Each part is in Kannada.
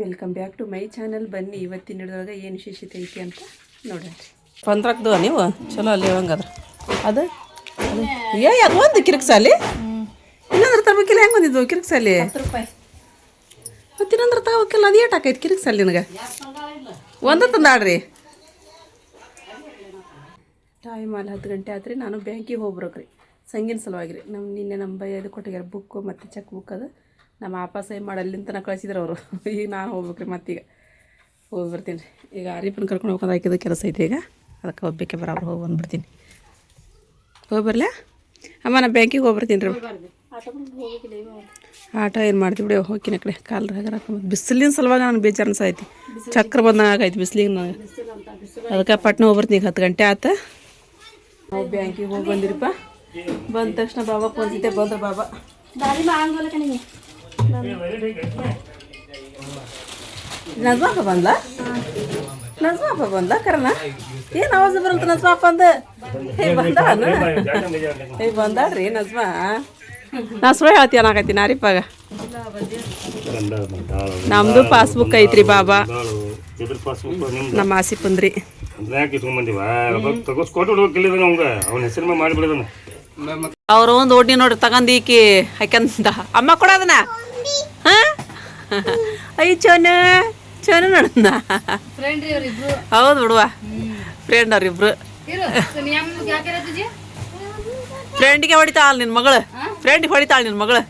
Welcome back to my channel. ಬನ್ನಿ ಇವತ್ತಿನ ಹಿಡಿದಾಗ ಏನು ವಿಶೇಷತೆ ಐತಿ ಅಂತ ನೋಡ್ರಿ. ಪಂದ್ರಕ್ದು ನೀವು ಚಲೋ ಅಲ್ಲಿ ಹಂಗದ್ರ ಅದು ಅದು ಒಂದು ಕಿರಿಕ್ಸಾಲಿ ಇನ್ನೊಂದ್ರ ತರಬೇಕಿಲ್ಲ. ಹೆಂಗೆ ಬಂದಿದ್ದು ಕಿರಿಕ್ಸಾಲಿ? 10 ರೂಪಾಯಿ. ಮತ್ತು ಇನ್ನೊಂದ್ರ ತಗೋಬೇಕಿಲ್ಲ. ಅದು ಏಟ್ ಹಾಕೈತಿ ಕಿರಿಕ್ಸಾಲಿ ನಿನಗೆ? ಒಂದು ತಂದಾಡ್ರಿ. ಟೈಮ್ ಅಲ್ಲಿ 10 ಗಂಟೆ ಆತ್ರಿ. ನಾನು ಬ್ಯಾಂಕಿಗೆ ಹೋಗ್ಬರ್ರಿ ಸಂಗಿನ ಸಲುವಾಗಿರಿ. ನಿನ್ನೆ ನಮ್ಮ ಇದು ಕೊಟ್ಟಿದ್ದಾರೆ ಬುಕ್ಕು ಮತ್ತು ಚೆಕ್ ಬುಕ್. ಅದು ನಮ್ಮ ಅಪ್ಪ ಸಹಿ ಮಾಡಿ ಅಲ್ಲಿಂದ ಕಳಿಸಿದ್ರು ಅವರು. ಈಗ ನಾನು ಹೋಗ್ಬೇಕ್ರಿ. ಮತ್ತೀಗ ಹೋಗಿ ಬರ್ತೀನಿ ರೀ. ಈಗ ಅರಿಪನ ಕರ್ಕೊಂಡು ಹೋಗ್ಕೊಂಡು ಹಾಕಿದ ಕೆಲಸ ಐತಿ. ಈಗ ಅದಕ್ಕೆ ಹೋಗ್ಬೇಕೆ ಬರೋಬ್ರು ಹೋಗಿ ಬಂದುಬಿಡ್ತೀನಿ. ಹೋಗಿ ಬರಲೇ ಅಮ್ಮ? ನಾನು ಬ್ಯಾಂಕಿಗೆ ಹೋಗ್ಬರ್ತೀನಿ ರೀ. ಆಟ ಏನು ಮಾಡ್ತೀವಿ ಬಿಡಿ. ಹೋಗಿನ ಕಡೆ ಕಾಲು ಹಾಕಿ ಬಿಸಿಲಿನ ಸಲುವಾಗಿ ನನಗೆ ಬೇಜಾರು ಅನ್ಸೈತಿ. ಚಕ್ರ ಬಂದಂಗೆ ಆಗೈತಿ ಬಿಸಿಲಿಗೆ ನನಗೆ. ಅದಕ್ಕೆ ಪಟ್ನ ಹೋಗ್ಬರ್ತೀನಿ. ಈಗ 10 ಗಂಟೆ ಆತ. ನಾವು ಬ್ಯಾಂಕಿಗೆ ಹೋಗಿ ಬಂದಿರಪ್ಪ. ಬಂದ ತಕ್ಷಣ ಬಾಬಾ ಬಂದಿದ್ದೆ. ಬಂದ್ರೆ ಬಾಬಾ ನಜ್ಮಾಪ ಬಂದ್ಲ. ನಜ್ಮಾಪ ಬಂದ್ಲ ಕರನ ಏನು ಆವಾಜ್ ಬರಲ್ತ ನಜ್ಮಾಪ ಅಂದ. ಬಂದಾಡ್ರಿ ನಜ್ಮಾ. ನಾ ಸುಳ್ಳು ಹೇಳ್ತೀಯ ನಾಕೈತಿ ನಾರಿಪಾಗ. ನಮ್ದು ಪಾಸ್ಬುಕ್ ಐತ್ರಿ ಬಾಬಾ. ನಮ್ಮ ಆಸಿಪಂದ್ರಿ ಅವ್ರು ಒಂದು ಓಡಿ ನೋಡ್ರಿ ತಗೊಂಡು ಈಕಿ ಹಾಕ್ಯಂತ ಅಮ್ಮ ಕೊಡೋದನ್ನ. ಹಾಂ ಐ ಚೋನು ಚೋನು ನೋಡೋಣ. ಹೌದು ಬಿಡುವ. ಫ್ರೆಂಡ್ ಅವ್ರಿಬ್ರು. ಫ್ರೆಂಡಿಗೆ ಹೊಡಿತಾಳ ನಿನ್ನ ಮಗಳು. ಫ್ರೆಂಡಿಗೆ ಹೊಡಿತಾಳ ನಿನ್ನ ಮಗಳು.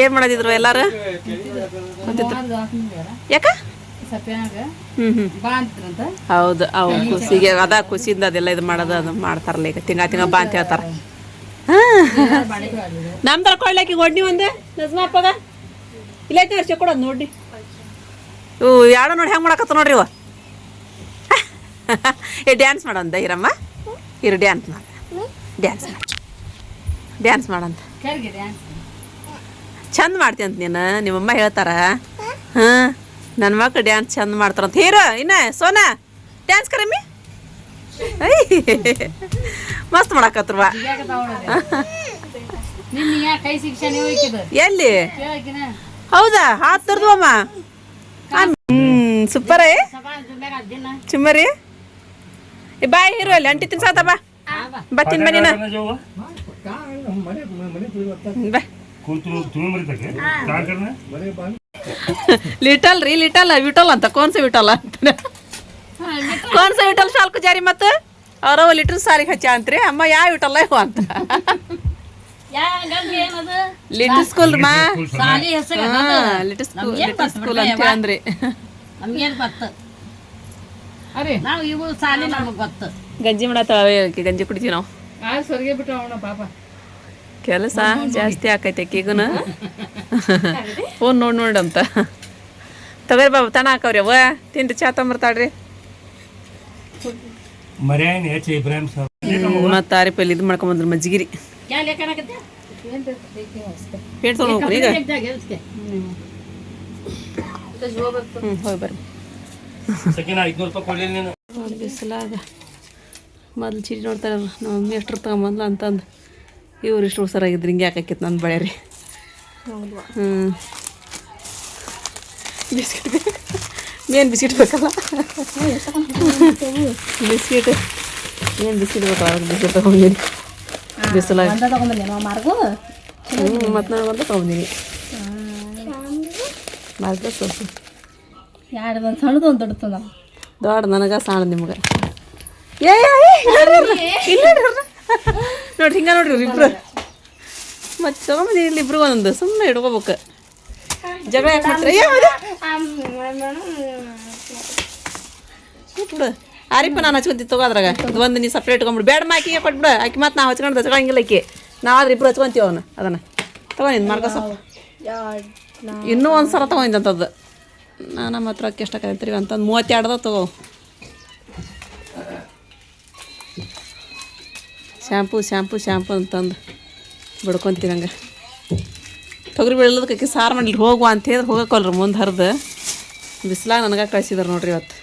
ಏನು ಮಾಡೋದಿದ್ರು ಎಲ್ಲಾರು? ಯಾಕ? ಹೌದು. ಅವು ಖುಷಿಗೆ ಅದ ಖುಷಿಯಿಂದ ಅದೆಲ್ಲ ಇದು ಮಾಡೋದು. ಅದು ಮಾಡ್ತಾರಲ್ಲ ಈಗ. ತಿಂಗ ಬಾ ಅಂತ ಹೇಳ್ತಾರ. ನಮ್ಮ ತರ ಕೊಳ್ಳಾಕಿ ಒಡ್ನಿ ಒಂದು ನಜ್ಮಾಪಗ ಇಲ್ಲ ಐತಿ ವರ್ಷ ಕೊಡೋದು ನೋಡಿ. ಇವು ಯಾಡ ನೋಡಿ ಹೆಂಗೆ ಮಾಡಕತ್ತ ನೋಡ್ರಿ ಇವ. ಏ ಡ್ಯಾನ್ಸ್ ಮಾಡಂದ ಹಿರಮ್ಮ. ಇರು ಡ್ಯಾನ್ಸ್ ಮಾಡ. ಡ್ಯಾನ್ಸ್ ಮಾಡಂತ. ಚಂದ ಮಾಡ್ತೀಯಂತ ನೀನು. ನಿಮ್ಮಮ್ಮ ಹೇಳ್ತಾರ. ಹಾಂ ನನ್ನ ಮಕ್ಳು ಡ್ಯಾನ್ಸ್ ಚಂದ ಮಾಡ್ತಾರಂತ. ಹೀರೋ ಇನ್ನ ಸೋನಾ ಡ್ಯಾನ್ಸ್ ಕರಮ್ಮಿ. ಮಸ್ತ್ ಮಾಡಕತ್ರವ. ಎಲ್ಲಿ? ಹೌದಾ? ಹಾತ್ ತರ್ದು ಅಮ್ಮ. ಸೂಪರ್ ಚುಮ್ಮರಿ. ಬಾಯ್ ಹೀರೋ ಅಲ್ಲಿ ಅಂಟಿ ತಿನ್ಸಾತ ಬಾ. ಬತ್ತೀನಿ ಬನ್ನಿನ ಬಾ. लिटल ರೀ लिटल विटल ಅಂತ ಕೋನ್ಸ ವಿಟಲ್ ಅಂತ. ಕೋನ್ಸ ವಿಟಲ್ ಶಾಲ್ಕು ಜಾರಿ ಮತ್ತು ಅವ್ರವ ಲಿಟಲ್ ಸಾರಿ ಹಚ್ಚ ಅಂತ್ರಿ. ಅಮ್ಮ ಯಾವ ವಿಟಲ್ಲ ಇವ ಅಂತ. ಲಿಟಲ್ ಸ್ಕೂಲ್ ಮಾ ಲಿಟಲ್ ಸ್ಕೂಲ್ ಅಂತ ಅಂದ್ರಿ. ಗಂಜಿ ಮಾಡತ್ತಾವ. ಗಂಜಿ ಕುಡಿತೀವಿ ನಾವು. ಕೆಲಸ ಜಾಸ್ತಿ ಆಕೈತೆ ಆಕಿಗೂನ. ಫೋನ್ ನೋಡಂತ ತಗೋರಿ ಬಾಬು. ತಣ ಹಾಕವ್ರಿ ಅವ ತಿನ್ರಿ. ಚಾ ತೊಂಬರ್ತಾಳ್ರಿ. ಮತ್ತು ಆರಿಪಲ್ಲಿ ಇದು ಮಾಡ್ಕೊಂಬಂದ್ರು ಮಜ್ಜಿಗಿರಿ. ಪೇಂಟ್ ತೊಗೊಂಡು ಹೋಗ್ರಿ ಈಗ. ಹೋಗಿ ಬರ್ರಿ. ಬಿಸಿಲಾಗ ಮೊದ್ಲು ಚೀಟಿ ನೋಡ್ತಾರ ನಮ್ಮ ಮಮ್ಮಿ ಎಷ್ಟ್ರ ತಗೊಂಬಂದ್ಲ ಅಂತಂದು. ಇವ್ರು ಇಷ್ಟು ಹುಷಾರಾಗಿದ್ರು. ಹಿಂಗೆ ಯಾಕಾಕಿತ್ತು ನನ್ನ ಬಳೆ ರೀ. ಬಿಸ್ಕಿಟ್ ಬೇಕು. ಮೇನ್ ಬಿಸ್ಕಿಟ್ ಬೇಕಲ್ಲ. ಬಿಸ್ಕಿಟ್ ಏನು ಬಿಸ್ಕಿಟ್ ಬೇಕಲ್ಲ. ಅವ್ರಿಗೆ ಬಿಸ್ಕಿಟ್ ತೊಗೊಂಡಿನಿ ಬಿಸಿಲಾಗ. ಮತ್ತು ನಾನು ಬಂದು ತೊಗೊಂಡಿನಿ ಮಾರ್ಗ ಸ್ವಲ್ಪ. ಸಣ್ಣದು ಒಂದು ದೊಡ್ಡ ದೊಡ್ಡ ನನಗೆ ಸಣ್ಣ ನಿಮ್ಗೆ. ನೋಡ್ರಿ ಹಿಂಗೆ ನೋಡ್ರಿ ಇಬ್ರು. ಮತ್ತು ತೊಗೊಂಬಂದಿ ಇಲ್ಲಿ ಇಬ್ರು ಒಂದೊಂದು. ಸುಮ್ಮನೆ ಇಟ್ಕೋಬೇಕು. ಜಗಳ ಯಾಕೆ ಮಾಡ್ತಾರೆ? ಬಿಡು ಆರಿಪ. ನಾನು ಹಚ್ಕೊಂತಿತ್ತು ತಗೋದ್ರಾಗ. ಇದು ಒಂದು ನೀ ಸಪ್ರೇಟ್ ಇಟ್ಕೊಂಬಿಡು. ಬೇಡ ಆಕಿಗೆ ಕೊಟ್ಬಿಡು. ಆಕಿ ಮತ್ತು ನಾವು ಹಚ್ಕೊಂಡು ಹಚ್ಕೊಂಗಿಲ್ಲ ಆಕಿ. ನಾವಾದ್ರೆ ಇಬ್ರು ಹಚ್ಕೊಂತೀವಿ ಅವನು. ಅದನ್ನು ತೊಗೊಂಡಿದ್ದು ಮಾರ್ಗ ಸೊಪ್ಪು. ಇನ್ನೂ ಒಂದು ಸಲ ತೊಗೊಂಡಿದ್ದಂಥದ್ದು. ನಾನು ಮಾತ್ರ ಅಕ್ಕಿ ಎಷ್ಟು ಹಾಕೈತ್ರಿ ಅಂತಂದು 32 ತಗೋ. ಶ್ಯಾಂಪು ಅಂತಂದು ಬಿಡ್ಕೊತೀನಿ ಹಂಗೆ. ತೊಗರಿ ಬೆಳೆದಕ್ಕೆ ಸಾರು ಮಾಡಲಿ ಹೋಗುವ ಅಂತ ಹೇಳಿದ್ರೆ ಹೋಗಕ್ಕಲ್ರಿ ಮುಂದೆ ಹರಿದು. ಬಿಸಿಲಾಗ ನನಗೆ ಕಳಿಸಿದಾರೆ ನೋಡ್ರಿ ಇವತ್ತು.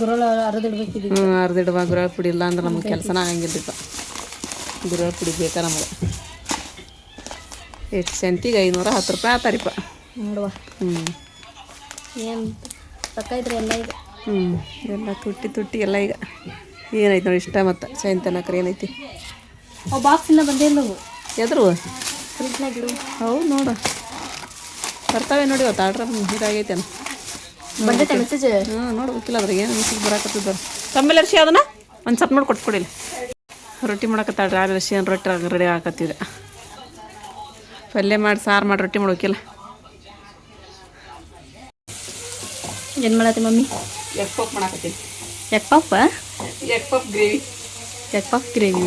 ಗುರಳ ಅರ್ದಿಡ್ಬೇಕಿದ್ದೀವಿ. ಅರ್ದಿಡುವ ಗುರಾಳ್ ಪುಡಿ ಇಲ್ಲ ಅಂದ್ರೆ ನಮ್ಗೆ ಕೆಲಸನ ಆಗಂಗಿಲ್ಲರಿಪ್ಪ. ಗುರಾಳ್ ಪುಡಿ ಬೇಕಾ ನಮ್ಗೆ. ಎಷ್ಟು ಸೆಂಟಿಗೆ 510 ರೂಪಾಯಿ ಆತಾರಿಪ್ಪ ನೋಡುವ. ಏನು ತಕ್ಕೈತ್ರಿ ಎಲ್ಲ ಈಗ. ಎಲ್ಲ ತುಟ್ಟಿ ಎಲ್ಲ ಈಗ ಏನೈತೆ ನೋಡಿ ಇಷ್ಟ ಮತ್ತು ಸೈನ್ ತನಕರಿ ಏನೈತಿ. ಅವು ಬಾಕ್ಸಿಂದ ಬಂದಿಲ್ಲ ಅವು ಎದ್ರು ಫ್ರಿಜ್ನಾಗ ಇಡು. ಹೌದು ನೋಡು ಬರ್ತಾವೆ ನೋಡಿ ಇವತ್ತು ಆರ್ಡ್ರ್ ಇದಾಗೈತೆ ಬಂದೈತೆ ಮೆಸೇಜ್. ನೋಡ್ಬೇಕಿಲ್ಲ ಅದ್ರಾಗ ಏನು ಮೆಸೇಜ್ ಬರಾಕತ್ತದ. ಕಮ್ಮೇಲೆ ಅರ್ಶಿ ಅದನ್ನ ಒಂದು ಸ್ವಲ್ಪ ನೋಡಿ ಕೊಟ್ಕೊಡಿಲ್ಲ. ರೊಟ್ಟಿ ಮಾಡಕತ್ತಾಳ್ರಿ ಆಮೇಲೆ ಅರ್ಶಿ ರೊಟ್ಟಿ ರೆಡಿ ಆಗತ್ತಿದೆ. ಪಲ್ಯ ಮಾಡಿ ಸಾರು ಮಾಡಿ ರೊಟ್ಟಿ ಮಾಡ್ಬೇಕಿಲ್ಲ. ಏನು ಮಾಡತ್ತಿ ಮಮ್ಮಿ? ಎಗ್ ಪಫ್ ಮಾಡಕತ್ತೀನಿ. Egg puff? Egg puff gravy. Egg puff gravy,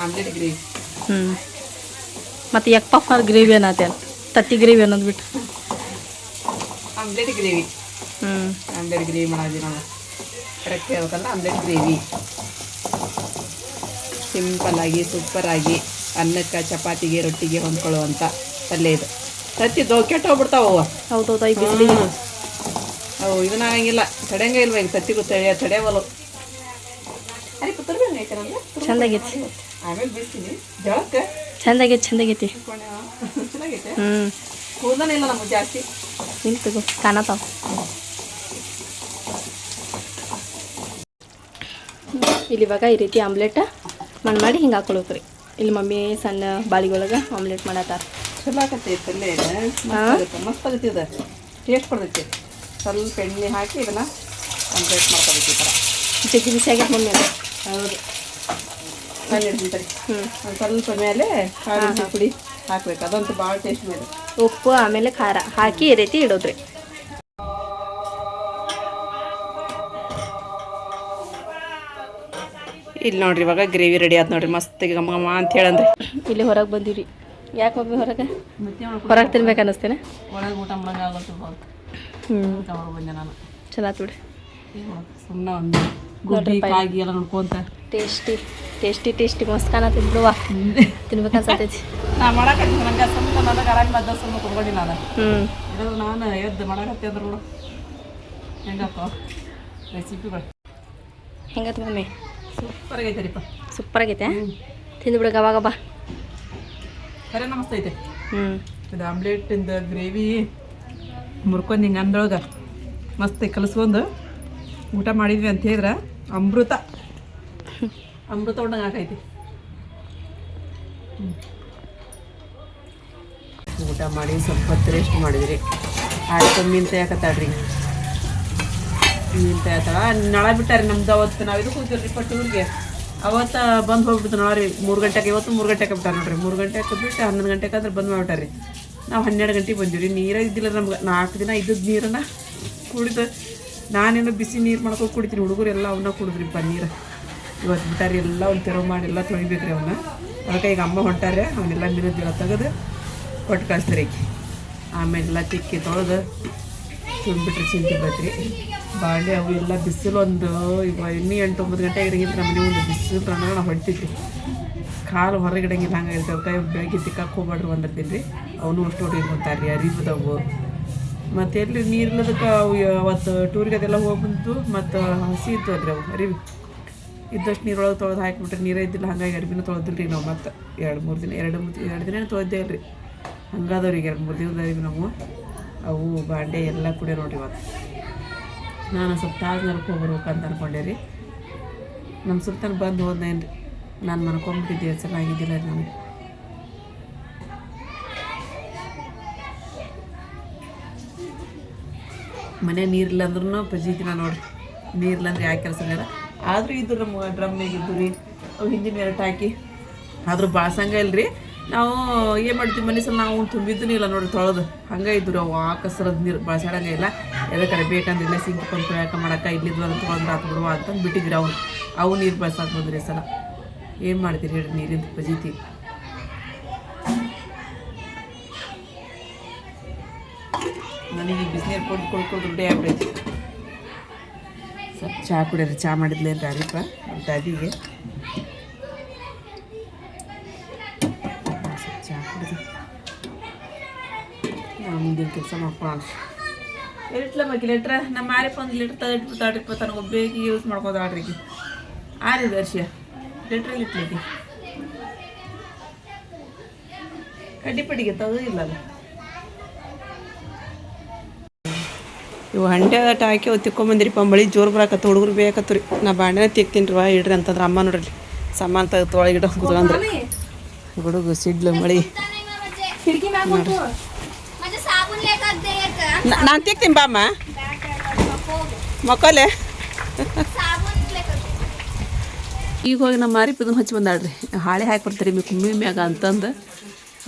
omelette gravy. ಮತ್ತು ಎಗ್ ಪಫ್ ಗ್ರೇವಿ ಅನ್ನತ್ತೆ ತತ್ತಿ ಗ್ರೇವಿ ಅನ್ನೋದು ಬಿಟ್ಟು ಆಮ್ಲೆಟ್ ಗ್ರೇವಿ. ಆಮ್ಲೆಟ್ ಗ್ರೇವಿ ಮಾಡೋದು ನಾವು ಕರೆಕ್ಟ್ ಹೇಳ್ಬೇಕಂದ್ರೆ ಆಮ್ಲೆಟ್ ಗ್ರೇವಿ ಸಿಂಪಲ್ಲಾಗಿ ಸೂಪರಾಗಿ ಅನ್ನಕ್ಕೆ ಚಪಾತಿಗೆ ರೊಟ್ಟಿಗೆ ಹೊಂದ್ಕೊಳ್ಳುವಂಥ ಪಲ್ಯ ಇದು. ತತ್ತಿ ಕೆಟ್ಟು ಹೋಗ್ಬಿಡ್ತಾವ. ಹೌದೌದು ಈ ಬಿಸಿಲಿಗೆ ಅವು ಇದನ್ನ ಆಗಂಗಿಲ್ಲ, ತಡೆಯಂಗ ಇಲ್ವ ಈಗ ತತ್ತಿಗೂ ತಡೆಯವಲು. ಚಂದಾಗೈತಿ. ಆಮೇಲೆ ಬಿಡ್ತೀನಿ ಜಳಕ್ಕೆ. ಚಂದಾಗೈತಿ ಚೆನ್ನಾಗೈತೆ. ಕೂದಲೇ ಇಲ್ಲ ನಮಗೆ ಜಾಸ್ತಿ. ನಿಂತು ಕಾಣತಾವ. ಇಲ್ಲಿ ಇವಾಗ ಈ ರೀತಿ ಆಮ್ಲೆಟ್ ಮಾಡಿ ಹಿಂಗೆ ಹಾಕೊಳಕ್ರಿ. ಇಲ್ಲಿ ಮಮ್ಮಿ ಸಣ್ಣ ಬಾಳಿಗೊಳಗೆ ಆಮ್ಲೆಟ್ ಮಾಡತ್ತಾರ. ಚಲೋ ಆಗತ್ತೈತೆ ಪಲ್ಯ ಇದೆ. ಮಸ್ತ್ ಆಗತ್ತಿದೆ, ಟೇಸ್ಟ್ ಕೊಡ್ತೈತಿ. ಸ್ವಲ್ಪ ಎಣ್ಣೆ ಹಾಕಿ ಇದನ್ನು ಆಮ್ಲೆಟ್ ಮಾಡ್ಕೊಬೇಕು ಈ ಥರ. ಜಗ್ಗಿ ಬಿಸಿ ಆಗೈತೆ ಮಮ್ಮಿ. ಹೌದು ನಾನು ಇಡ್ತೀನಿ. ಒಂದು ಸ್ವಲ್ಪ ಮೇಲೆ ಖಾರ ಪುಡಿ ಹಾಕ್ಬೇಕು, ಅದಂತೂ ಭಾಳ ಟೇಸ್ಟ್ ಮೇಲೆ. ಉಪ್ಪು ಆಮೇಲೆ ಖಾರ ಹಾಕಿ ಈ ರೀತಿ ಇಡೋದ್ರಿ. ಇಲ್ಲಿ ನೋಡ್ರಿ ಇವಾಗ ಗ್ರೇವಿ ರೆಡಿ ಆಯ್ತು ನೋಡ್ರಿ, ಮಸ್ತ್ ಘಮ ಘಮ ಅಂತ ಹೇಳಂದ್ರಿ. ಇಲ್ಲಿ ಹೊರಗೆ ಬಂದಿವ್ರಿ. ಯಾಕೆ ಮಮ್ಮಿ ಹೊರಗೆ ತಿನ್ಬೇಕು ಅನ್ನಿಸ್ತೇನೆ. ಒಳಗೆ ಊಟ ಮಾಡಂಗೆ ಆಗುತ್ತೆ. ಬಂದೆ ನಾನು. ಚಲೋ ಆತು ಬಿಡಿ. ಸುಮ್ಮನೆ ಒಂದು ಗುಡ್ಡಿ ಕಾಗಿ ಎಲ್ಲ ನೋಡ್ಕೊಂತ ಟೇಸ್ಟಿ ಮಸ್ತ್ ಕಾಣತ್ತೆ ಬಿಡುವ. ತಿನ್ಬೇಕು ಅನ್ಸತೈತಿ. ನಾ ಮಾಡಕತ್ತೀನಿ ನಂಗೆ ಸ್ವಲ್ಪ ನನಗೆ ಆರಾಮ ಬದ್ದ ಸ್ವಲ್ಪ ಕುಡ್ಕೊಂಡು ನಾನು ಇರೋದು ನಾನು ಎದ್ದು ಮಾಡಕತ್ತಿ ಅಂದ್ರೆ ನೋಡು ಹೆಂಗಪ್ಪ ರೆಸಿಪಿಗಳು. ಹೆಂಗತ್ತು ಮಮ್ಮಿ? ಸೂಪರ್ ಆಗೈತೆ. ಸೂಪರ್ ಆಗೈತೆ. ತಿಂದು ಬಿಡು ಗಬಾ ಗಬಾ. ಖರೆ ಮಸ್ತ್ ಐತೆ. ಇದು ಆಮ್ಲೆಟಿಂದ ಗ್ರೇವಿ ಮುರ್ಕೊಂಡು ಹಿಂಗೆ ಅಂದೊಳಗೆ ಮಸ್ತ್ ಕಲಿಸ್ಕೊಂಡು ಊಟ ಮಾಡಿದ್ವಿ ಅಂತ ಹೇಳಿದ್ರೆ ಅಮೃತ ಉಂಡಂಗೆ ಹಾಕೈತಿ. ಊಟ ಮಾಡಿ ಸ್ವಲ್ಪ ಹೊತ್ತು ರೆಸ್ಟ್ ಮಾಡಿದ್ರಿ. ಆಯ್ತು ಮೀನು ತೆಗಿಯಾಕತ್ತಾಳ್ರಿ. ಮೀನು ತೆಗಿತಾಳ ನಳ ಬಿಟ್ಟಾರಿ ನಮ್ದು. ಅವತ್ತು ನಾವು ಇದಕ್ಕೆ ಹೋಗ್ತೀವಿ ಟೂರ್ಗೆ. ಅವತ್ತು ಬಂದು ಹೋಗ್ಬಿಡ್ತು ನಳ ರೀ. 3 ಗಂಟೆಗೆ. ಇವತ್ತು 3 ಗಂಟೆಗೆ ಬಿಟ್ಟಾರ ನೋಡ್ರಿ. 3 ಗಂಟೆಗೆ ಬಿಟ್ಟು 11 ಗಂಟೆಗೆ ಆದ್ರೆ ಬಂದು ಮಾಡಿಬಿಟ್ಟಾರಿ. ನಾವು 12 ಗಂಟೆಗೆ ಬಂದೀವಿ ರೀ. ನೀರೇ ಇದ್ದಿಲ್ಲ ನಮ್ಗೆ. 4 ದಿನ ಇದ್ದದ್ದು ನೀರನ್ನು ಕುಡಿದು ನಾನೇನೋ ಬಿಸಿ ನೀರು ಮಾಡ್ಕೊಂಡು ಕುಡಿತೀನಿ. ಹುಡುಗರು ಎಲ್ಲ ಅವನ್ನ ಕುಡಿದ್ರಿಪ್ಪ ನೀರು. ಇವತ್ತು ಬಿಟ್ಟಾರಿ ಎಲ್ಲ ಒಂದು ತೆರವು ಮಾಡಿ ಎಲ್ಲ ತೊಳಿಬೇಕ್ರಿ ಅವನ್ನ. ಅದಕ್ಕೆ ಈಗ ಅಮ್ಮ ಹೊಂಟಾರೆ ಅವನ್ನೆಲ್ಲ ಮೀನದಿಲ್ಲ ತೆಗೆದು ಕೊಟ್ಟು ಕಳಿಸ್ತಾರೆ. ಆಮೇಲೆಲ್ಲ ತಿಕ್ಕಿ ತೊಳೆದು ತುಂಬಿಟ್ರೆ ಚಿಂತೆ ಬತ್ರಿ. ಬಾಳೆ ಅವು ಎಲ್ಲ ಬಿಸಿಲು ಒಂದು ಈಗ ಇನ್ನೂ 8-9 ಗಂಟೆ ಇರಂಗಿಲ್ಲ. ನಮ್ಮ ಮನೆ ಒಂದು ಬಿಸಿಲು ಪ್ರಮಾಣ ಹೊಂಟಿದ್ರಿ. ಕಾಲು ಹೊರಗಿಡಂಗಿಲ್ಲ ಹಂಗಾಗಿರ್ತವೆ. ಅದಕ್ಕೆ ಬೆಳಗ್ಗೆ ತಿಕ್ಕಕ್ಕೆ ಹೋಗ್ಬೇಡ್ರಿ ಒಂದಿರ್ತೀನಿ ರೀ. ಅವನು ಅಷ್ಟು ಹೊಡಿಕೊಂತಾರೆ ರೀ. ಅರಿಬದವು ಮತ್ತು ಎಲ್ಲಿ ನೀರಿಲ್ಲದಕ್ಕೆ ಅವು ಅವತ್ತು ಟೂರಿಗೆ ಅದೆಲ್ಲ ಹೋಗ್ಬಂತು. ಮತ್ತು ಹಸಿ ಇತ್ತು ಅದ್ರಿ ಅವು ಅರಿವಿ ಇದ್ದಷ್ಟು ನೀರೊಳಗೆ ತೊಳೆದು ಹಾಕಿಬಿಟ್ರೆ ನೀರೇ ಇದ್ದಿಲ್ಲ. ಹಾಗಾಗಿ ಅರಿವಿನೂ ತೊಳೆದಿಲ್ಲ ರೀ ನಾವು. ಮತ್ತು 2-3 ದಿನ 2 ದಿನ ತೊಳೆದೇ ಇಲ್ಲ ರೀ. ಹಂಗಾದವ್ರಿಗೆ 2-3 ದಿನದ ಅರಿವಿ ನಾವು. ಅವು ಬಾಂಡೆ ಎಲ್ಲ ಕುಡಿಯೋ ನೋಡ್ರಿ. ಇವತ್ತು ನಾನು ಸ್ವಲ್ಪ ತಾಜ್ಮಹಲ್ಗೆ ಹೋಗ್ಬರ್ಬೇಕು ಅಂತ ಅಂದ್ಕೊಂಡೆ ರೀ. ನಮ್ಮ ಸುಲ್ತಾನ್ ಬಂದು ಹೋದ್ನೇನು ರೀ. ನಾನು ಮನ್ಕೊಂಬಿಟ್ಟಿದ್ದೆ ಚೆನ್ನಾಗಿದ್ದಿಲ್ಲ ರೀ ನನಗೆ. ಮನೆ ನೀರಿಲ್ಲ ಅಂದ್ರೂ ಪಜೀತಿನ ನೋಡ್ರಿ. ನೀರಿಲ್ಲ ಅಂದ್ರೆ ಯಾಕೆ ಕೆಲಸ ಇಲ್ಲ. ಆದರೂ ಇದು ನಮ್ಮ ಡ್ರಮ್ನಾಗ ಇದ್ದು ರೀ. ಅವು ಹಿಂದಿನ ಎರಟು ಹಾಕಿ ಆದರೂ ಬಾಳ್ಸಂಗ ಇಲ್ರಿ. ನಾವು ಏನು ಮಾಡ್ತೀವಿ ಮನೆ ಸಲ ನಾವು ತುಂಬಿದ್ದೂ ಇಲ್ಲ ನೋಡ್ರಿ ತೊಳೆದು ಹಂಗೆ ಇದ್ದು ರೀ. ಅವು ಆಕಸರದ ನೀರು ಬಾಳ್ಸಾಡಂಗೆ ಇಲ್ಲ. ಎದಕ್ಕೆ ಬೇಕಂದ್ರೆ ಇಲ್ಲ ಸಿಂಕ್ಕೊಂಡು ತೊಳ್ಯಾಕ ಮಾಡಕ್ಕೆ ಇಲ್ಲಿದ್ವು ಅಂತ ತೊಗೊಂಡು ಹಾಕಿ ಬಿಡುವ ಅಂತಂದು ಬಿಟ್ಟಿದ್ರಿ. ಅವು ನೀರು ಬಳಸಾಕ್ ಬಂದ್ರಿ ಸಲ. ಏನು ಮಾಡ್ತೀರಿ ಹೇಳ್ರಿ ನೀರಿಂದ ಪಜೀತಿ. ನನಗೆ ಬಿಸಿನೀರು ಕೊಡ್ಕೊಂಡು ದುಡ್ಡೇ ಆಗ್ಬಿಡೈತಿ. ಸ್ವಲ್ಪ ಚಹಾ ಕುಡಿಯೋರಿ. ಚಹಾ ಮಾಡಿದ್ಲೇನು ರಾರಿಪ್ಪ ನಮ್ಮ ದಾದಿಗೆ. ಸ್ವಲ್ಪ ಚಹಾ ಕುಡಿದು ನಾವು ಮುಂದಿನ ಕೆಲಸ ಮಾಡ್ಕೊಳ್ಳೋಣ. ಲೀಟ್ರ್ ಬೇಕು ಲೀಟ್ರ್ ನಮ್ಮ ಮಾರಿಪ ಒಂದು ಲೀಟ್ರ್ ತೆಗೆದಿಟ್ಬಿಡ್ತಾಳ್ರಿಪ್ಪ ತನಗೆ ಒಬ್ಬೇಕಿ ಯೂಸ್ ಮಾಡ್ಕೋದಾಳ್ರಿ ಆರಿದ ವರ್ಷ ಲೀಟ್ರಿಗೆ ಕಡ್ಡಿ ಪಡಿಗೆ ತೆಗೆದಿಲ್ಲ ಅದು ಇವು ಹಂಡ್ಯಾಟ ಹಾಕಿ ಅವು ತಿಕ್ಕೊಂಬಂದಿರಿಪ್ಪ ಮಳಿ ಜೋರು ಬರಾಕತ್ತ ಹುಡುಗರು ಬೇಕತ್ತು ರೀ ನಾ ಬಾಂಡೆನ ತಿಕ್ತೀನಿ ರೀ ಇಡ್ರಿ ಅಂತಂದ್ರೆ ಅಮ್ಮ ನೋಡ್ರಿ ಸಾಮಾನು ತೆಗೆದು ತೊಳಗಿಡ ಕೂತ್ಕೊಂಡ್ರಿ ಹುಡುಗು ಸಿಡ್ಲು ಮಳಿ ನಾನು ತಿಕ್ತೀನಿ ಬಾ ಅಮ್ಮ ಮಕ್ಕಳೇ ಈಗ ಹೋಗಿ ನಮ್ಮ ಮಾರಿ ಇದನ್ನು ಹಚ್ಚಿ ಬಂದಾಳ್ರಿ ಹಾಳೆ ಹಾಕಿ ಬರ್ತೀರಿ ಕುಮ್ಮಿ ಮ್ಯಾಗ ಅಂತಂದು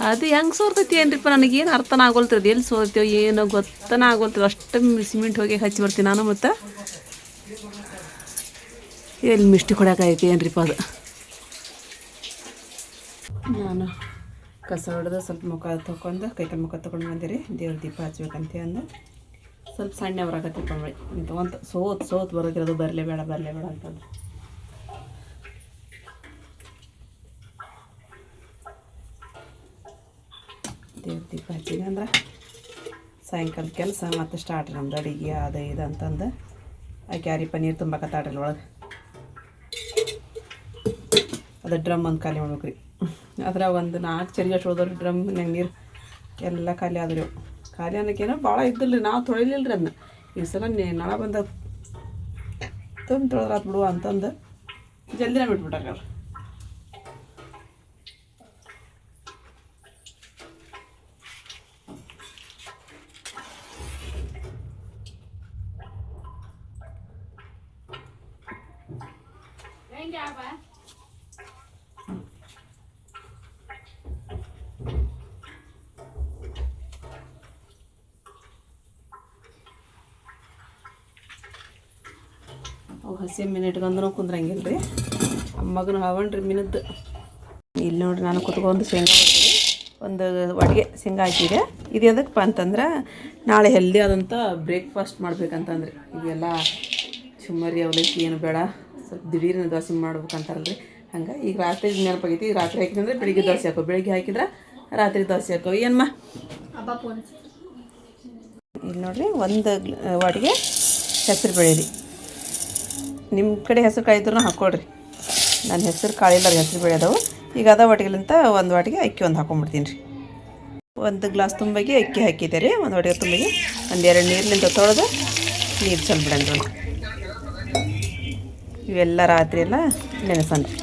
ಅದು ಹೆಂಗೆ ಸೋರ್ತೈತಿ ಏನ್ರಿಪ್ಪ ನನಗೇನು ಅರ್ಥನ ಆಗೋಲ್ತದ ಎಲ್ಲಿ ಸೋರ್ತೇವೆ ಏನೋ ಗೊತ್ತನ ಆಗೋಲ್ತದ ಅಷ್ಟು ಸಿಮೆಂಟ್ ಹೋಗಿ ಹಚ್ಚಿ ಬರ್ತೀನಿ ನಾನು ಮತ್ತು ಎಲ್ಲಿ ಮಿಷ್ಟಿ ಕೊಡೋಕೈತಿ ಏನ್ರಿಪ್ಪ ಅದು ನಾನು ಕಸ ಹೊಡೆದು ಸ್ವಲ್ಪ ಮುಖ ತೊಗೊಂಡು ಕೈಕಾಲು ಮುಖ ತೊಗೊಂಡು ಬಂದಿರಿ ದೇವ್ರ ದೀಪ ಹಚ್ಬೇಕಂತ ಅಂದು ಸ್ವಲ್ಪ ಸಣ್ಣ ಬರಾಕತ್ತಿಪ್ಪ ಮಳೆ ತೊಗೊಂತ ಸೋತ್ ಬರೋದಿರೋದು ಬರಲೇ ಬೇಡ ಅಂತಂದ್ರೆ ದೇವ್ರ ದೀಪ ಹಚ್ಚಿದೆ ಅಂದ್ರೆ ಸಾಯಂಕಾಲ ಕೆಲಸ ಮತ್ತೆ ಸ್ಟಾರ್ಟ್ ನಮ್ದು ಅಡುಗೆ ಅದು ಇದು ಅಂತಂದು ಆ ಕ್ಯಾರಿ ಪನ್ನೀರ್ ತುಂಬಕತ್ತಾಡ್ರಿ ಒಳಗೆ ಅದು ಡ್ರಮ್ ಒಂದು ಖಾಲಿ ಮಾಡ್ಬೇಕು ರೀ ಅದ್ರ ಒಂದು 4 ಚರಿಗೆ ಅಷ್ಟು ಹೋದವ್ರಿ ಡ್ರಮ್ ನಂಗೆ ನೀರು ಎಲ್ಲ ಖಾಲಿ ಆದ್ರಿ ಖಾಲಿ ಅನ್ನೋಕ್ಕೇನೋ ಭಾಳ ಇದ್ದಿಲ್ಲ ರೀ ನಾವು ತೊಳಿಲಿಲ್ಲ ರೀ ಅದನ್ನ ಈ ಸಲ ನಳ ಬಂದ ತಂದು ತೊಳೆದ್ರಾತ್ ಬಿಡುವ ಅಂತಂದು ಜಲ್ದಿನೇ ಬಿಟ್ಬಿಟ್ಟಾರ ಅವ್ರು ಅವು ಹಸಿ ಮೀನು ಇಟ್ಕೊಂಡ್ರೂ ಕುಂದ್ರಂಗಿಲ್ಲ ರೀ ಅಮ್ಮಗನು ಹವಣ್ರಿ ಮೀನದ್ದು ಇಲ್ಲಿ ನೋಡ್ರಿ ನಾನು ಕುತ್ಕೊಂಡು ಶೇಂಗಾ ಮಾಡ್ತೀನಿ ಒಂದು ಒಟ್ಟಿಗೆ ಶೇಂಗಾ ಹಾಕಿದೆ ಇದು ಎದಕ್ಕಪ್ಪ ಅಂತಂದ್ರೆ ನಾಳೆ ಹೆಲ್ದಿ ಆದಂಥ ಬ್ರೇಕ್ಫಾಸ್ಟ್ ಮಾಡ್ಬೇಕಂತಂದ್ರಿ ಇವೆಲ್ಲ ಚುಮ್ಮರಿ ಅವಲಕ್ಕಿ ಏನು ಬೇಡ ಸ್ವಲ್ಪ ದಿಢೀರಿನ ದೋಸೆ ಮಾಡ್ಬೇಕಂತಾರಲ್ರಿ ಹಂಗೆ ಈಗ ರಾತ್ರಿ ನೆನಪಾಗೈತಿ ಈಗ ರಾತ್ರಿ ಹಾಕಿದ್ರೆ ಬೆಳಿಗ್ಗೆ ದೋಸೆ ಹಾಕೋ ಬೆಳಿಗ್ಗೆ ಹಾಕಿದ್ರೆ ರಾತ್ರಿ ದೋಸೆ ಹಾಕೋ ಏನಮ್ಮ ಇಲ್ಲಿ ನೋಡ್ರಿ ಒಂದು ವಾಟಿಗೆ ಹೆಸರು ಬೇಳೆ ರೀ ನಿಮ್ಮ ಕಡೆ ಹೆಸರು ಕಾಳು ಇದ್ರೂ ಹಾಕ್ಕೊಳ್ರಿ ನನ್ನ ಹೆಸರು ಕಾಳಿಲ್ಲ ರೀ ಹೆಸರು ಬೇಳೆ ಅದಾವು ಈಗ ಅದ ವಾಟಿಗೆಲಿಂತ ಒಂದು ವಾಟಿಗೆ ಅಕ್ಕಿ ಒಂದು ಹಾಕೊಂಡ್ಬಿಡ್ತೀನಿ ರೀ ಒಂದು ಗ್ಲಾಸ್ ತುಂಬಾಗಿ ಅಕ್ಕಿ ಹಾಕಿದ್ದೆ ರೀ ಒಂದು ವಾಟಿಗೆ ತುಂಬಾಗಿ ಒಂದೆರಡು ನೀರಿನಿಂದ ತೊಳೆದು ನೀರು ಚೆಲ್ಬಿಡಂದ್ರಿ ಇವೆಲ್ಲ ರಾತ್ರಿ ಎಲ್ಲ ನೆನೆಸಣ್ರಿ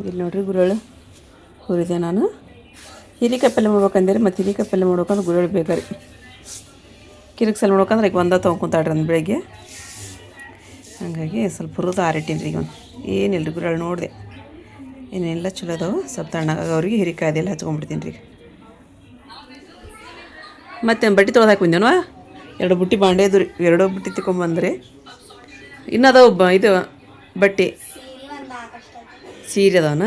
ಇಲ್ಲಿ ನೋಡ್ರಿ ಗುರಳು ಹುರಿದೆ ನಾನು ಹೀರಿಕಾಯಿ ಪಲ್ಯ ಮಾಡ್ಬೇಕಂದ್ರೆ ಮತ್ತು ಹೀರಿಕಾಯಿ ಪಲ್ಯ ಮಾಡ್ಬೇಕಂದ್ರೆ ಗುರಳು ಬೇಕಾರಿ ಕಿರಿಕ್ಸಲ್ಲಿ ಮಾಡ್ಬೇಕಂದ್ರೆ ಈಗ ಒಂದ ತೊಗೊಂತಾಳ್ರಿ ಅಂದು ಬೆಳಗ್ಗೆ ಹಾಗಾಗಿ ಸ್ವಲ್ಪ ಹುರಿದು ಆರಿಟ್ಟೀನಿ ರೀ ಈಗ ಒಂದು ಏನಿಲ್ಲ ರೀ ಗುರಳು ನೋಡಿದೆ ಏನೆಲ್ಲ ಚಲೋ ಅದಾವೆ ಸ್ವಲ್ಪ ತಣ್ಣಗೆ ಅವ್ರಿಗೆ ಹೀರಿಕಾಯಿ ಅದೆಲ್ಲ ಹಚ್ಕೊಂಡ್ಬಿಡ್ತೀನಿ ರೀ ಮತ್ತೆ ಬಟ್ಟೆ ತೊಳೆದು ಹಾಕಿ ಬಂದೇನೋ 2 ಬುಟ್ಟಿ ಬಾಂಡೆದು ರೀ 2 ಬುಟ್ಟಿ ತಿಕ್ಕೊಂಬಂದ್ರಿ ಇನ್ನೂ ಅದಾವ ಇದು ಬಟ್ಟೆ ಸೀರೆ ಅದಾವನ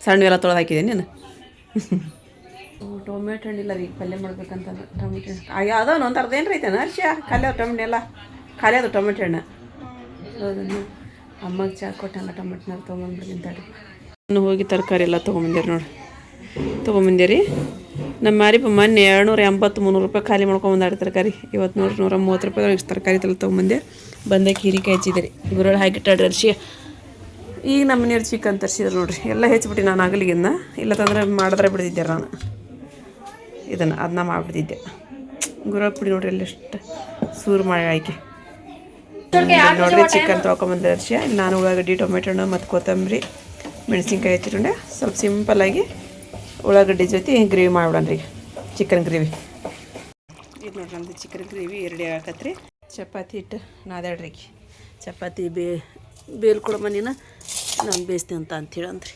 ಸಣ್ಣವೆಲ್ಲ ತೊಳೆದು ಹಾಕಿದ್ದೀನಿ ನೀನು ಟೊಮೆಟೊ ಹಣ್ಣಿಲ್ಲ ರೀ ಪಲ್ಯ ಮಾಡ್ಬೇಕಂತಂದ್ರೆ ಟೊಮೆಟೊ ಹಣ್ಣು ಅದಾವ ಒಂದು ಅರ್ಧ ಏನು ರೈತೇನ ಹರ್ಷ ಖಾಲಿ ಅದ ಟೊಮೆಟೊ ಎಲ್ಲ ಖಾಲಿ ಅದು ಟೊಮೆಟೊ ಹಣ್ಣು ಹೌದನ್ನು ಅಮ್ಮಗೆ ಚಾ ಕೊಟ್ಟಂಗ ಟೊಮೆಟೊನಾರು ತೊಗೊಂಬಂದ್ಬಿಡ್ತೀನಿ ತಡಿ ನಾನು ಹೋಗಿ ತರಕಾರಿ ಎಲ್ಲ ತೊಗೊಂಬಂದಿರಿ ನೋಡಿ ತೊಗೊಂಬಂದೆ ರೀ ನಮ್ಮ ಮಾರಿಪ ಮೊನ್ನೆ 280-300 ರೂಪಾಯಿ ಖಾಲಿ ಮಾಡ್ಕೊಂಬಂದಾಡ್ರಿ ತರಕಾರಿ ಇವತ್ತು ನೋಡ್ರಿ 130 ರೂಪಾಯಿ ಇಷ್ಟು ತರಕಾರಿ ತಲೆ ತೊಗೊಂಬಂದೆ ಬಂದಕ್ಕೆ ಹೀರಿಕಾಯಿ ಹಚ್ಚಿದೆ ರೀ ಗುರಳು ಹಾಕಿಟ್ಟಾಡ್ರಿ ಹರ್ಷಿ ಈಗ ನಮ್ಮ ಮನೆಯವ್ರು ಚಿಕನ್ ತರಿಸಿದ್ರು ನೋಡ್ರಿ ಎಲ್ಲ ಹೆಚ್ಚಿಬಿಟ್ಟು ನಾನು ಆಗಲಿಗಿನ್ನ ಇಲ್ಲತ್ತಂದ್ರೆ ಮಾಡಿದ್ರೆ ಬಿಡ್ತಿದ್ದೆ ನಾನು ಇದನ್ನು ಅದನ್ನ ಮಾಡಿಬಿಡ್ತಿದ್ದೆ ಗುರಳು ಪುಡಿ ನೋಡ್ರಿ ಎಲ್ಲ ಎಷ್ಟು ಸೂರು ಮಾಡಿ ಆಯ್ಕೆ ನೋಡ್ರಿ ಚಿಕನ್ ತೊಗೊಂಬಂದೆ ಹರ್ಷಿ ನಾನು ಉಳ್ಳಾಗಡ್ಡಿ ಟೊಮೆಟೊ ಹಣ್ಣು ಮತ್ತು ಕೊತ್ತಂಬರಿ ಮೆಣಸಿನ್ಕಾಯಿ ಹಚ್ಚಿಕೊಂಡೆ ಸ್ವಲ್ಪ ಸಿಂಪಲ್ಲಾಗಿ ಉಳ್ಳಾಗಡ್ಡಿ ಜೊತೆ ಗ್ರೇವಿ ಮಾಡ್ಬಿಡನ್ರಿ ಚಿಕನ್ ಗ್ರೇವಿ ಇದು ನೋಡ್ರಿ ನಮ್ಮದು ಚಿಕನ್ ಗ್ರೇವಿ ರೆಡಿ ಆಗತ್ರಿ ಚಪಾತಿ ಹಿಟ್ಟು ನಾದಾಡ್ರಿ ಚಪಾತಿ ಬೇಲ್ ಕೊಡಮ್ಮ ನೀನು ನಾನು ಬೇಯಿಸ್ತೀನಿ ಅಂತೇಳಿ ಅಂದ್ರಿ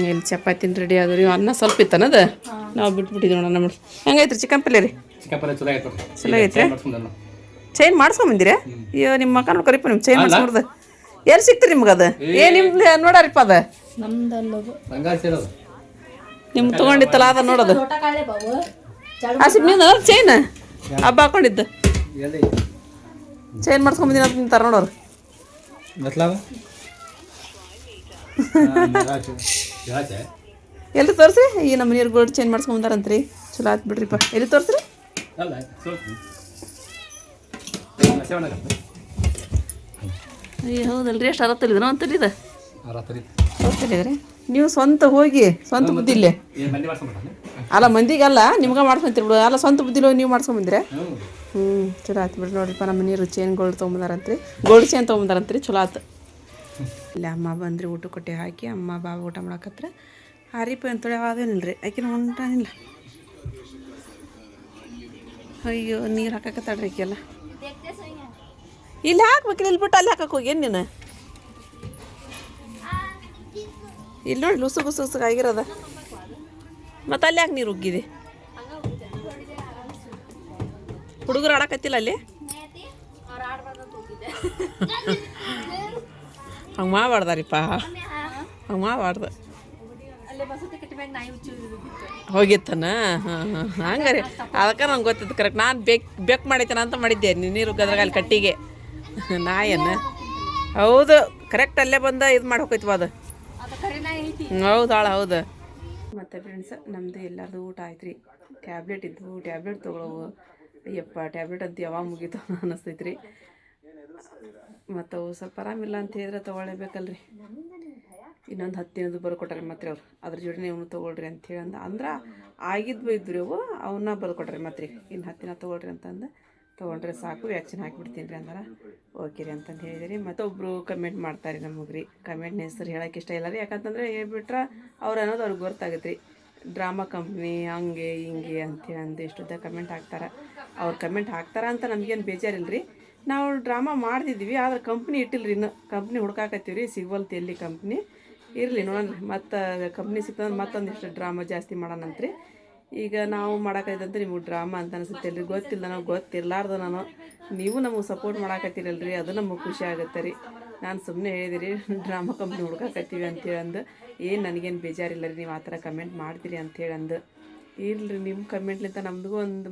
ಇಲ್ಲಿ ಚಪಾತಿನ ರೆಡಿ ಆದ್ರಿ ಅನ್ನ ಸ್ವಲ್ಪ ಇತ್ತನದ ನಾವು ಬಿಟ್ಬಿಟ್ಟಿದ್ವಿ ನೋಡೋಣ ನೋಡಿ ಹೆಂಗೈತ್ರಿ ಚಿಕನ್ ಪಲ್ಯ ರೀ ಚಲೋ ಐತ್ರಿ ಚೈನ್ ಮಾಡಿಸ್ಕೊಂಬಂದಿರಿ ಅಯ್ಯೋ ನಿಮ್ಮ ಮಕ್ಕ ನೋಡ್ಕೊರಿಪ್ಪ ನಿಮ್ಮ ಚೈನ್ ಮಾಡಿಸ್ಕೊಡ್ದು ಎಲ್ಲಿ ಸಿಕ್ತೀರಿ ನಿಮ್ಗೆ ಅದು ನಿಮ್ದು ನೋಡಾರಿಪ್ಪ ಅದು ನಿಮ್ಗೆ ತೊಗೊಂಡಿತ್ತಲ್ಲ ಅದ ನೋಡೋದು ಆಸಿಪ್ ನೀನು ಚೈನ್ ಹಬ್ಬ ಹಾಕೊಂಡಿದ್ದು ಚೈನ್ ಮಾಡಿಸ್ಕೊಂಬಂದಿನ ಅಂತ ನಿಂತಾರ ನೋಡೋರು मतलब ಎಲ್ಲಿ ತೋರಿಸ್ರಿ ಈ ನಮ್ಮ ನೀರು ಗೋಲ್ಡ್ ಚೇಂಜ್ ಮಾಡ್ಸ್ಕೊಂಬಂದಾರಂತ್ರಿ ಚಲೋ ಆಯ್ತು ಬಿಡ್ರಿಪ್ಪ ಎಲ್ಲಿ ತೋರಿಸ್ರಿ ಅಯ್ಯ ಹೌದಲ್ರಿ ಎಷ್ಟು ಅರತ್ತಲ್ಲಿದನೋ ಅಂತಲ್ಲಿದೆ ಗೊತ್ತಿಲ್ಲದ್ರಿ ನೀವು ಸ್ವಂತ ಹೋಗಿ ಸ್ವಂತ ಬುದ್ಧಿಲ್ಲೇ ಅಲ್ಲ ಮಂದಿಗಲ್ಲ ನಿಮ್ಗೆ ಮಾಡ್ಸ್ಕೊಂತೀರಿ ಬಿಡು ಅಲ್ಲ ಸ್ವಂತ ಬುದ್ಧಿಲಿ ಹೋಗಿ ನೀವು ಮಾಡ್ಸ್ಕೊಂಬಂದಿರ ಚಲೋ ಆಯ್ತು ಬಿಡ್ರಿ ನೋಡಿಪ್ಪ ನಮ್ಮ ನೀರು ಚೇನ್ ಗೋಲ್ಡ್ ತೊಗೊಂಬಂದಾರಂತ್ರಿ ಗೋಲ್ಡ್ ಚೇನ್ ತೊಗೊಂಬಂದಾರಂತ್ರಿ ಚಲೋ ಆಯ್ತು ಇಲ್ಲ ಅಮ್ಮ ಬಂದ್ರಿ ಊಟ ಕೊಟ್ಟೆ ಹಾಕಿ ಅಮ್ಮ ಬಾಬಾ ಊಟ ಮಾಡಕತ್ರ ಹಾರಿಪ ಅಂತೇಳಿ ಅದೇನಿಲ್ಲ ರೀ ಆಕಿನ ಹೊಂಟಾನಿಲ್ಲ ಅಯ್ಯೋ ನೀರು ಹಾಕಕತ್ತಾಡ್ರಿ ಆಕೆಲ್ಲ ಇಲ್ಲಿ ಹಾಕ್ಬೇಕಿಲ್ಲ ಇಲ್ಲಿ ಬಿಟ್ಟು ಅಲ್ಲಿ ಹಾಕಕ್ಕೆ ಹೋಗಿ ನೀನು ಇಲ್ಲಿ ನೋಡಿ ಲುಸು ಗುಸು ಉಸುಗ ಆಗಿರೋದ ಮತ್ತು ಅಲ್ಲಿ ಯಾಕೆ ನೀರು ಉಗ್ಗಿದೆ ಹುಡುಗರು ಆಡಕತ್ತಿಲ್ಲ ಅಲ್ಲಿ ಹಂಗೆ ಮಾಡಬಾರ್ದಾರಿಪ್ಪ ಹಂಗೆ ಮಾಡಬಾರ್ದು ಹೋಗಿತ್ತನ ಹಂಗಾರೆ ಅದಕ್ಕೆ ನಂಗೆ ಗೊತ್ತಿತ್ತು ಕರೆಕ್ಟ್ ನಾನು ಬೇಕು ಮಾಡೈತೇನ ಅಂತ ಮಾಡಿದ್ದೆ ನೀರು ಗದ್ರಾಗ ಅಲ್ಲಿ ಕಟ್ಟಿಗೆ ನಾಯನ್ನ ಹೌದು ಕರೆಕ್ಟ್ ಅಲ್ಲೇ ಬಂದ ಇದು ಮಾಡಿ ಹೋಗೈತ್ವ ಅದು ಹೌದು ಹೌದು ಮತ್ತು ಫ್ರೆಂಡ್ಸ್ ನಮ್ಮದು ಎಲ್ಲರದು ಊಟ ಆಯ್ತು ರೀ ಟ್ಯಾಬ್ಲೆಟ್ ಇದ್ವು ಟ್ಯಾಬ್ಲೆಟ್ ತೊಗೊಳವು ಅಯ್ಯಪ್ಪ ಟ್ಯಾಬ್ಲೆಟ್ ಅಂತ ಯಾವಾಗ ಮುಗೀತು ಅನ್ನಿಸ್ತೈತೆ ರೀ ಮತ್ತು ಅವು ಸ್ವಲ್ಪ ಆರಾಮಿಲ್ಲ ಅಂತ ಹೇಳಿದ್ರೆ ತೊಗೊಳ್ಳೇಬೇಕಲ್ರಿ ಇನ್ನೊಂದು 10 ದಿನದ್ದು ಬರ್ಕೊಟ್ಟಾರೆ ಮತ್ತೆ ಅವ್ರು ಅದ್ರ ಜೋಡಿ ನೀವು ತೊಗೊಳ್ರಿ ಅಂಥೇಳಿ ಅಂದ್ರೆ ಆಗಿದ್ವು ಇದ್ರಿ ಅವು ಅವನ್ನ ಬರ್ಕೊಟ್ರಿ ಮತ್ತೆ ರೀ ಇನ್ನು 10 ದಿನ ತೊಗೊಳ್ರಿ ಅಂತಂದು ತೊಗೊಂಡ್ರೆ ಸಾಕು ವ್ಯಾಕ್ಸಿನ್ ಹಾಕಿಬಿಡ್ತೀನಿ ರೀ ಅಂದ್ರೆ ಓಕೆ ರೀ ಅಂತಂದು ಹೇಳಿದಿರಿ ಮತ್ತೊಬ್ಬರು ಕಮೆಂಟ್ ಮಾಡ್ತಾರೆ ನಮಗೆ ರೀ ಕಮೆಂಟ್ನ ಹೆಸರು ಹೇಳೋಕೆ ಇಷ್ಟ ಇಲ್ಲ ರೀ ಯಾಕಂತಂದರೆ ಹೇಳ್ಬಿಟ್ರೆ ಅವ್ರು ಅನ್ನೋದು ಅವ್ರಿಗೆ ಗೊತ್ತಾಗುತ್ತೆ ರೀ ಡ್ರಾಮಾ ಕಂಪ್ನಿ ಹಂಗೆ ಹಿಂಗೆ ಅಂತೇಳಿ ಅಂದು ಇಷ್ಟುದ್ದ ಕಮೆಂಟ್ ಹಾಕ್ತಾರೆ ಅವ್ರು ಕಮೆಂಟ್ ಹಾಕ್ತಾರ ಅಂತ ನಮಗೇನು ಬೇಜಾರಿಲ್ಲ ರೀ ನಾವು ಡ್ರಾಮಾ ಮಾಡ್ತಿದ್ವಿ ಆದ್ರೆ ಕಂಪ್ನಿ ಇಟ್ಟಿಲ್ಲ ರೀ ಇನ್ನು ಕಂಪ್ನಿ ಹುಡ್ಕಾಕತ್ತೀವಿ ರೀ ಸಿಗ್ವಲ್ತು ಎಲ್ಲಿ ಕಂಪ್ನಿ ಇರಲಿ ನೋಡೋಣ ಮತ್ತು ಕಂಪ್ನಿ ಸಿಕ್ತಂದ್ರೆ ಮತ್ತೊಂದಿಷ್ಟು ಡ್ರಾಮಾ ಜಾಸ್ತಿ ಮಾಡೋಣಂತ್ರಿ ಈಗ ನಾವು ಮಾಡೋಕೈತಂತ ನಿಮಗೆ ಡ್ರಾಮಾ ಅಂತ ಅನಿಸುತ್ತೆ ರೀ ಗೊತ್ತಿಲ್ಲ ನಾವು ಗೊತ್ತಿರಲಾರ್ದು ನಾನು ನೀವು ನಮಗೆ ಸಪೋರ್ಟ್ ಮಾಡಾಕತ್ತೀರಲ್ರಿ ಅದು ನಮಗೆ ಖುಷಿ ಆಗುತ್ತೆ ರೀ ನಾನು ಸುಮ್ಮನೆ ಹೇಳಿದಿರಿ ಡ್ರಾಮಾ ಕಂಪ್ನಿ ಹುಡ್ಕಾಕತ್ತೀವಿ ಅಂತೇಳಿ ಅಂದು ಏನು ನನಗೇನು ಬೇಜಾರಿಲ್ಲ ರೀ ನೀವು ಆ ಥರ ಕಮೆಂಟ್ ಮಾಡ್ತೀರಿ ಅಂಥೇಳಿ ಅಂದು ಇರ್ಲಿ ನಿಮ್ಮ ಕಮೆಂಟ್ಲಿಂತ ನಮ್ದು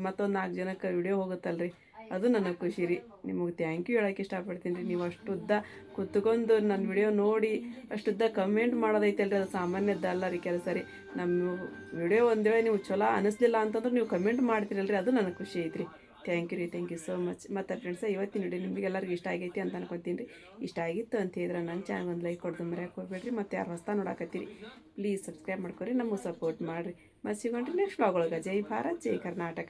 ಮತ್ತೊಂದು 4 ಜನಕ್ಕೆ ವಿಡಿಯೋ ಹೋಗುತ್ತಲ್ರಿ ಅದು ನನಗೆ ಖುಷಿ ರೀ ನಿಮಗೆ ಥ್ಯಾಂಕ್ ಯು ಹೇಳೋಕ್ಕೆ ಇಷ್ಟಪಡ್ತೀನಿ ರೀ ನೀವು ಅಷ್ಟುದ್ದ ಕುತ್ಕೊಂಡು ನನ್ನ ವಿಡಿಯೋ ನೋಡಿ ಅಷ್ಟುದ್ದ ಕಮೆಂಟ್ ಮಾಡೋದೈತಲ್ರಿ ಅದು ಸಾಮಾನ್ಯದ್ದಲ್ಲ ರೀ ಕೆಲಸ ರೀ ನಮ್ಮ ವಿಡಿಯೋ ಒಂದು ವೇಳೆ ನೀವು ಚಲೋ ಅನ್ನಿಸ್ಲಿಲ್ಲ ಅಂತಂದ್ರೆ ನೀವು ಕಮೆಂಟ್ ಮಾಡ್ತೀರಲ್ರಿ ಅದು ನನಗೆ ಖುಷಿ ಐತ್ರಿ ಥ್ಯಾಂಕ್ ಯು ಸೋ ಮಚ್ ಮತ್ತು ಫ್ರೆಂಡ್ಸ ಇವತ್ತಿನ ವಿಡಿಯೋ ನಿಮಗೆಲ್ಲರಿಗೂ ಇಷ್ಟ ಆಗೈತಿ ಅಂತ ಅನ್ಕೊತೀನಿ ರೀ ಇಷ್ಟ ಆಗಿತ್ತು ಅಂತ ಹೇಳಿದ್ರೆ ನನ್ನ ಚಾನಲ್ ಒಂದು ಲೈಕ್ ಕೊಡ್ದು ಮರ್ಯಾಕೆ ಹೋಗ್ಬೇಡ್ರಿ ಮತ್ತು ಯಾರು ಹೊಸ ನೋಡಾಕತ್ತೀರಿ ಪ್ಲೀಸ್ ಸಬ್ಸ್ಕ್ರೈಬ್ ಮಾಡ್ಕೊರಿ ನಮಗೆ ಸಪೋರ್ಟ್ ಮಾಡಿರಿ ಮತ್ತು ಸಿಗೋಣ್ರಿ ನೆಕ್ಸ್ಟ್ ವ್ಲಾಗ್ ಒಳಗೆ ಜೈ ಭಾರತ್ ಜೈ ಕರ್ನಾಟಕ